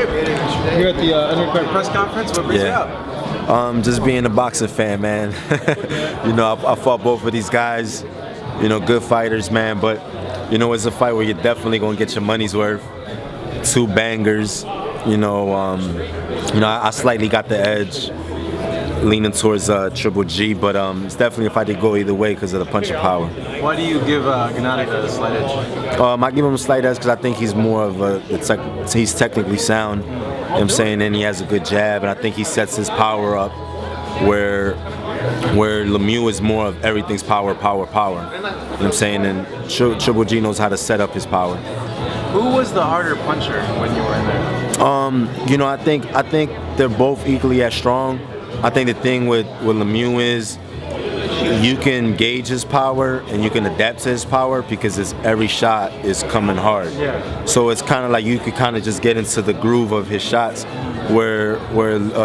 Gabe, you're at the undercard press conference. What brings you up? Just being a boxing fan, man. You know, I fought both of these guys. You know, good fighters, man. But you know, it's a fight where you're definitely gonna get your money's worth. Two bangers. You know, I slightly got the edge, leaning towards Triple G, but it's definitely a fight that go either way because of the punching power. Why do you give Gennady the slight edge? I give him a slight edge because I think he's more of he's technically sound. You know what I'm saying, and he has a good jab, and I think he sets his power up where Lemieux is more of everything's power. You know what I'm saying, and Triple G knows how to set up his power. Who was the harder puncher when you were in there? You know, I think they're both equally as strong. I think the thing with Lemieux is you can gauge his power and you can adapt to his power because every shot is coming hard. Yeah. So it's kind of like you could kind of just get into the groove of his shots, where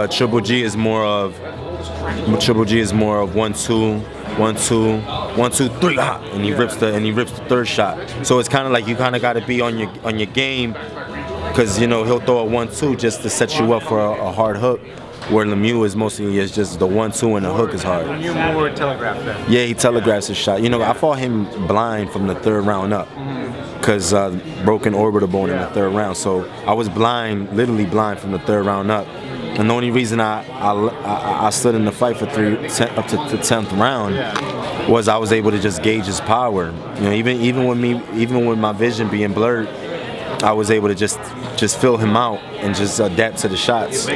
Triple G is more of 1-2, 1-2, 1-2, 3, and he rips the third shot. So it's kind of like you kind of got to be on your game, because you know he'll throw a 1-2 just to set you up for a hard hook. Where Lemieux is mostly just the 1-2 and the hook is hard. Lemieux more telegraphed that. Yeah, he telegraphs his shot. You know, I fought him blind from the third round up, because broken orbital bone in the third round. So I was blind, literally blind from the third round up. And the only reason I stood in the fight for up to the 10th round was I was able to just gauge his power. You know, even with my vision being blurred, I was able to just fill him out and just adapt to the shots.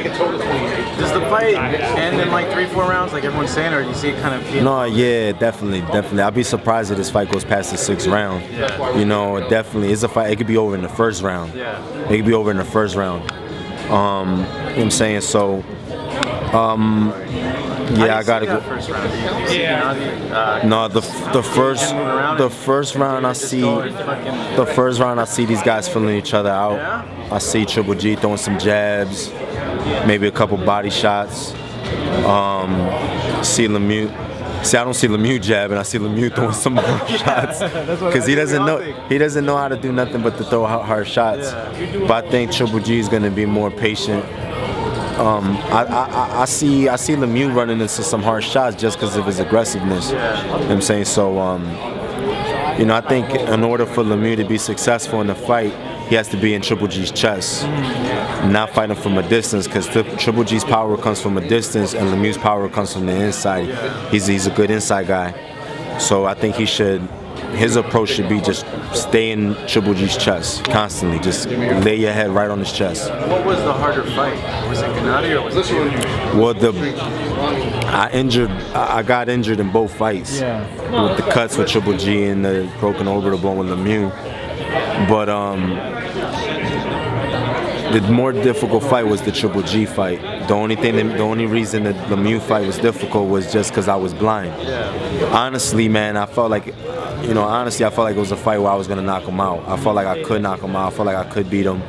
Does the fight end in like 3-4 rounds, like everyone's saying, or do you see it kind of? No, yeah, definitely. I'd be surprised if this fight goes past the 6th round. Yeah. You know, definitely, it's a fight. It could be over in the first round. Yeah. It could be over in the first round. You know what I'm saying? So, yeah, I gotta go. First round? No, the first round I see these guys filling each other out. Yeah? I see Triple G throwing some jabs, maybe a couple body shots. See Lemieux. See, I don't see Lemieux jabbing. I see Lemieux throwing some hard shots because he doesn't know how to do nothing but to throw hard shots. Yeah. But I think Triple G is going to be more patient. I see Lemieux running into some hard shots just because of his aggressiveness. You know what I'm saying? So, you know, I think in order for Lemieux to be successful in the fight, he has to be in Triple G's chest, not fighting from a distance, because Triple G's power comes from a distance and Lemieux's power comes from the inside. He's a good inside guy. So I think his approach should be just stay in Triple G's chest constantly. Just lay your head right on his chest. What was the harder fight? Was it Gennady or was it you? Well, I got injured in both fights with the cuts with Triple G and the broken orbital bone with Lemieux. But the more difficult fight was the Triple G fight. The only reason that the Lemieux fight was difficult was just because I was blind. Honestly, man, I felt like it was a fight where I was gonna knock him out. I felt like I could knock him out. I felt like I could beat him.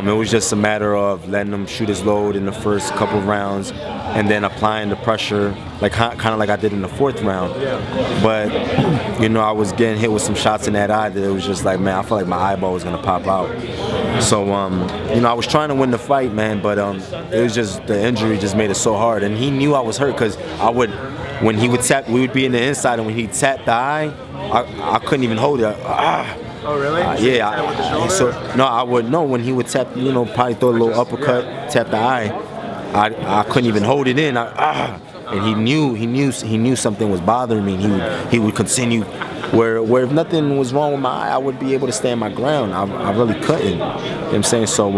It was just a matter of letting him shoot his load in the first couple of rounds, and then applying the pressure, like kind of like I did in the 4th round. But you know, I was getting hit with some shots in that eye that it was just like, man, I felt like my eyeball was gonna pop out. So you know, I was trying to win the fight, man, but it was just the injury just made it so hard, and he knew I was hurt because when he would tap, we would be in the inside, and when he tapped the eye, I couldn't even hold it. Oh, really? Yeah. When he would tap, you know, probably throw a little uppercut, tap the eye, I couldn't even hold it in. And he knew something was bothering me. He would continue. Where if nothing was wrong with my eye, I would be able to stand my ground. I really couldn't. You know what I'm saying? So,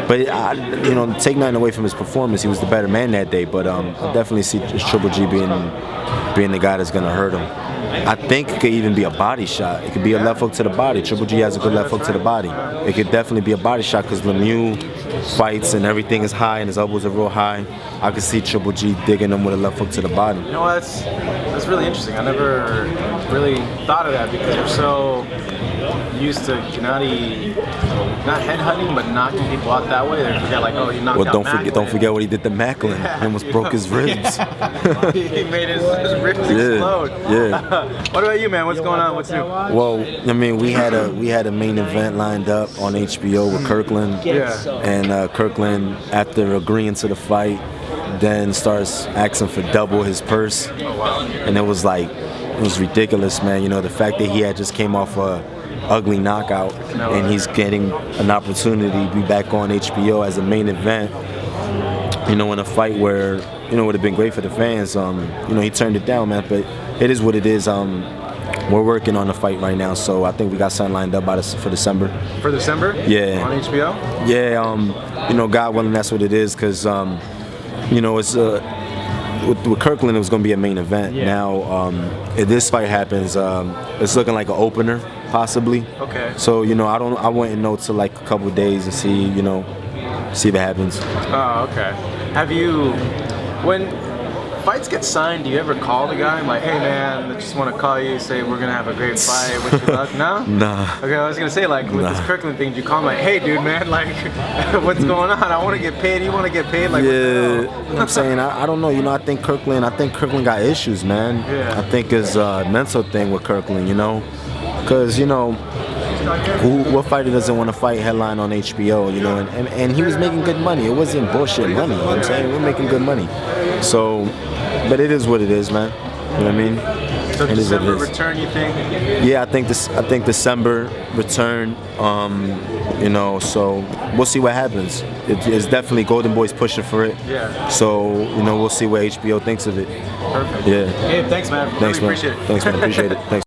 but you know, take nothing away from his performance. He was the better man that day. But I definitely see Triple G being the guy that's gonna hurt him. I think it could even be a body shot. It could be a left hook to the body. Triple G has a good left hook to the body. It could definitely be a body shot because Lemieux fights and everything is high and his elbows are real high. I could see Triple G digging him with a left hook to the body. You know, that's really interesting. I never really thought of that because you're so used to Gennady not headhunting, but knocking people out that way. They forget like, oh, he knocked Well, out don't forget what he did to Macklin. He almost broke his ribs. He made his ribs explode. Yeah. What about you, man? What's going on? What's new? Well, I mean, we had a main event lined up on HBO with Kirkland. Yeah. And Kirkland, after agreeing to the fight, then starts asking for double his purse. Oh, wow. And it was ridiculous, man. You know, the fact that he had just came off a ugly knockout and he's getting an opportunity to be back on HBO as a main event, you know, in a fight where, you know, would have been great for the fans. You know, he turned it down, man, but it is what it is. We're working on the fight right now, so I think we got something lined up for December. For December? Yeah. On HBO? Yeah, you know, God willing, that's what it is, because, you know, it's with Kirkland, it was going to be a main event. Yeah. Now, if this fight happens, it's looking like an opener, possibly. Okay. So, you know, I wouldn't know till like a couple of days and see if it happens. Oh, okay. Have you, when fights get signed, do you ever call the guy? I'm like, hey man, I just want to call you, say we're going to have a great fight, wish you luck? No? Nah. Okay, I was going to say, like, with this Kirkland thing, do you call him like, hey dude, man, like, what's going on? I want to get paid, you want to get paid? Like, Yeah, you know what I'm saying? I don't know. You know, I think Kirkland got issues, man. Yeah. I think it's a mental thing with Kirkland, you know? Because, you know, what fighter doesn't want to fight headline on HBO, you know? And he was making good money. It wasn't bullshit money, you know what I'm saying? We're making good money. So, but it is what it is, man. You know what I mean? So December return, you think? Yeah, I think December return. You know, so we'll see what happens. It's definitely Golden Boy's pushing for it. Yeah. So, you know, we'll see what HBO thinks of it. Perfect. Yeah. Hey, thanks, man. Thanks, Really man. appreciate it. Thanks, man. Appreciate it. Thanks.